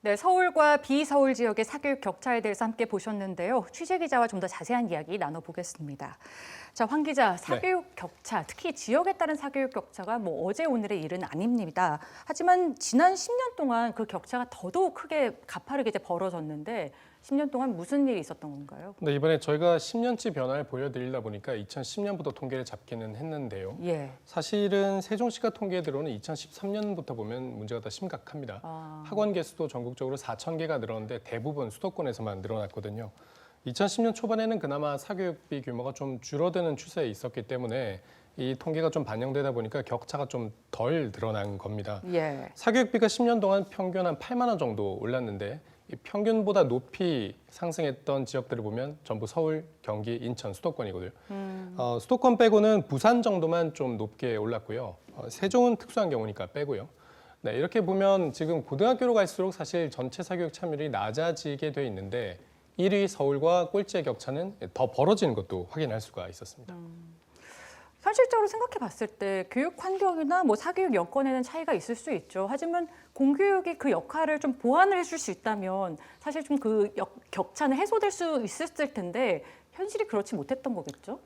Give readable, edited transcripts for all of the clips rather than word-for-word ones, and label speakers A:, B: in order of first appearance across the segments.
A: 네, 서울과 비서울 지역의 사교육 격차에 대해서 함께 보셨는데요. 취재 기자와 좀 더 자세한 이야기 나눠보겠습니다. 자, 황 기자, 사교육 격차, 특히 지역에 따른 사교육 격차가 어제 오늘의 일은 아닙니다. 하지만 지난 10년 동안 그 격차가 더더욱 크게 가파르게 벌어졌는데 10년 동안 무슨 일이 있었던 건가요?
B: 네, 이번에 저희가 10년치 변화를 보여드리다 보니까 2010년부터 통계를 잡기는 했는데요.
A: 예.
B: 사실은 세종시가 통계에 들어오는 2013년부터 보면 문제가 더 심각합니다. 학원 개수도 전국적으로 4,000개가 늘었는데 대부분 수도권에서만 늘어났거든요. 2010년 초반에는 그나마 사교육비 규모가 좀 줄어드는 추세에 있었기 때문에 이 통계가 좀 반영되다 보니까 격차가 좀 덜 드러난 겁니다.
A: 예.
B: 사교육비가 10년 동안 평균 한 8만 원 정도 올랐는데 이 평균보다 높이 상승했던 지역들을 보면 전부 서울, 경기, 인천, 수도권이거든요. 수도권 빼고는 부산 정도만 좀 높게 올랐고요. 세종은 특수한 경우니까 빼고요. 네, 이렇게 보면 지금 고등학교로 갈수록 사실 전체 사교육 참여율이 낮아지게 돼 있는데 1위 서울과 꼴찌의 격차는 더 벌어지는 것도 확인할 수가 있었습니다.
A: 현실적으로 생각해 봤을 때 교육 환경이나 사교육 여건에는 차이가 있을 수 있죠. 하지만 공교육이 그 역할을 좀 보완을 해줄 수 있다면 사실 좀 그 격차는 해소될 수 있었을 텐데 현실이 그렇지 못했던 거겠죠?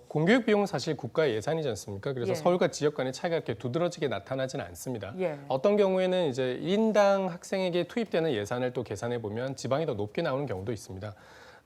B: 공교육 비용은 사실 국가의 예산이지 않습니까? 그래서
A: 예.
B: 서울과 지역 간의 차이가 이렇게 두드러지게 나타나지는 않습니다.
A: 예.
B: 어떤 경우에는 이제 1인당 학생에게 투입되는 예산을 또 계산해 보면 지방이 더 높게 나오는 경우도 있습니다.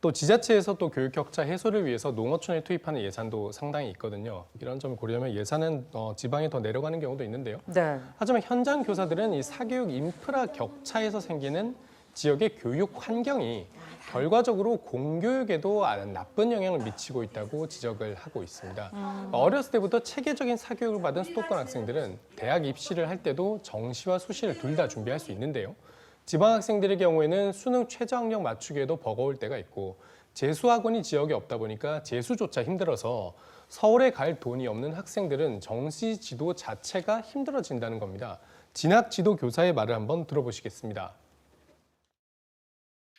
B: 또 지자체에서 또 교육 격차 해소를 위해서 농어촌에 투입하는 예산도 상당히 있거든요. 이런 점을 고려하면 예산은 지방에 더 내려가는 경우도 있는데요.
A: 네.
B: 하지만 현장 교사들은 이 사교육 인프라 격차에서 생기는 지역의 교육 환경이 결과적으로 공교육에도 나쁜 영향을 미치고 있다고 지적을 하고 있습니다. 어렸을 때부터 체계적인 사교육을 받은 수도권 학생들은 대학 입시를 할 때도 정시와 수시를 둘 다 준비할 수 있는데요. 지방 학생들의 경우에는 수능 최저학력 맞추기에도 버거울 때가 있고 재수학원이 지역에 없다 보니까 재수조차 힘들어서 서울에 갈 돈이 없는 학생들은 정시 지도 자체가 힘들어진다는 겁니다. 진학 지도 교사의 말을 한번 들어보시겠습니다.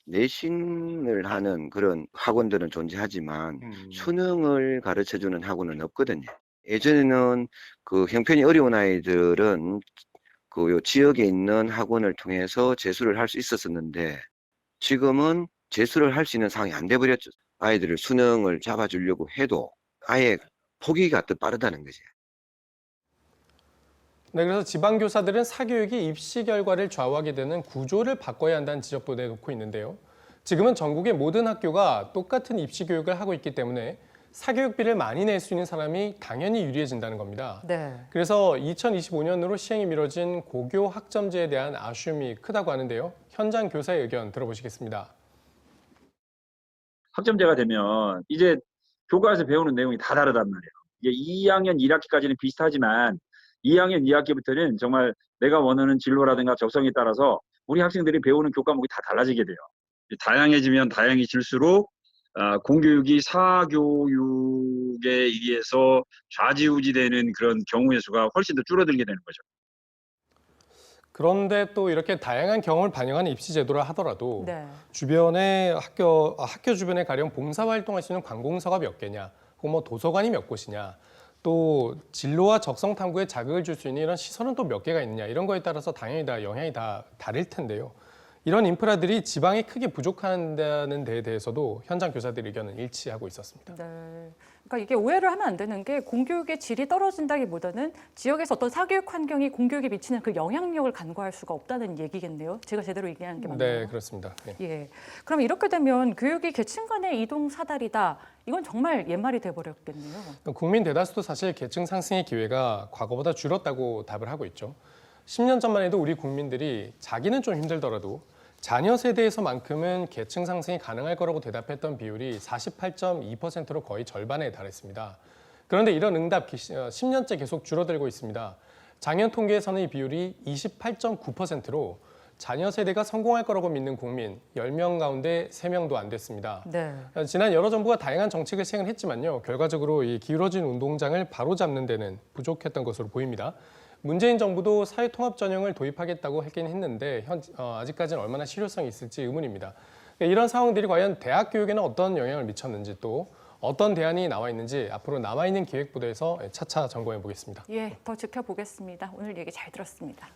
C: 내신을 하는 그런 학원들은 존재하지만 수능을 가르쳐주는 학원은 없거든요. 예전에는 그 형편이 어려운 아이들은 그 지역에 있는 학원을 통해서 재수를 할 수 있었었는데 지금은 재수를 할 수 있는 상황이 안 돼버렸죠. 아이들을 수능을 잡아주려고 해도 아예 포기가 더 빠르다는 거지.
B: 네, 그래서 지방 교사들은 사교육이 입시 결과를 좌우하게 되는 구조를 바꿔야 한다는 지적도 내놓고 있는데요. 지금은 전국의 모든 학교가 똑같은 입시 교육을 하고 있기 때문에 사교육비를 많이 낼 수 있는 사람이 당연히 유리해진다는 겁니다.
A: 네.
B: 그래서 2025년으로 시행이 미뤄진 고교 학점제에 대한 아쉬움이 크다고 하는데요. 현장 교사의 의견 들어보시겠습니다.
D: 학점제가 되면 이제 교과에서 배우는 내용이 다 다르단 말이에요. 이게 2학년 1학기까지는 비슷하지만 2학년 2학기부터는 정말 내가 원하는 진로라든가 적성에 따라서 우리 학생들이 배우는 교과목이 다 달라지게 돼요. 다양해지면 다양해질수록 공교육이 사교육에 의해서 좌지우지되는 그런 경우의 수가 훨씬 더 줄어들게 되는 거죠.
B: 그런데 또 이렇게 다양한 경험을 반영하는 입시 제도라 하더라도
A: 네.
B: 주변에 학교 주변에 가령 봉사활동할 수 있는 관공서가 몇 개냐, 혹은 도서관이 몇 곳이냐, 또 진로와 적성 탐구에 자극을 줄 수 있는 이런 시설은 또 몇 개가 있느냐, 이런 거에 따라서 당연히 다 영향이 다 다를 텐데요. 이런 인프라들이 지방에 크게 부족한다는 데에 대해서도 현장 교사들 의견은 일치하고 있었습니다.
A: 네. 그러니까 이게 오해를 하면 안 되는 게 공교육의 질이 떨어진다기보다는 지역에서 어떤 사교육 환경이 공교육에 미치는 그 영향력을 간과할 수가 없다는 얘기겠네요. 제가 제대로 얘기하는 게 맞나요?
B: 네, 그렇습니다. 네.
A: 예. 그럼 이렇게 되면 교육이 계층 간의 이동 사다리다. 이건 정말 옛말이 돼버렸겠네요.
B: 국민 대다수도 사실 계층 상승의 기회가 과거보다 줄었다고 답을 하고 있죠. 10년 전만 해도 우리 국민들이 자기는 좀 힘들더라도 자녀 세대에서만큼은 계층 상승이 가능할 거라고 대답했던 비율이 48.2%로 거의 절반에 달했습니다. 그런데 이런 응답 10년째 계속 줄어들고 있습니다. 작년 통계에서는 이 비율이 28.9%로 자녀 세대가 성공할 거라고 믿는 국민 10명 가운데 3명도 안 됐습니다.
A: 네.
B: 지난 여러 정부가 다양한 정책을 시행을 했지만요. 결과적으로 이 기울어진 운동장을 바로잡는 데는 부족했던 것으로 보입니다. 문재인 정부도 사회통합 전형을 도입하겠다고 하긴 했는데 아직까지는 얼마나 실효성이 있을지 의문입니다. 이런 상황들이 과연 대학 교육에는 어떤 영향을 미쳤는지 또 어떤 대안이 나와 있는지 앞으로 남아있는 기획부대에서 차차 점검해 보겠습니다.
A: 예, 더 지켜보겠습니다. 오늘 얘기 잘 들었습니다.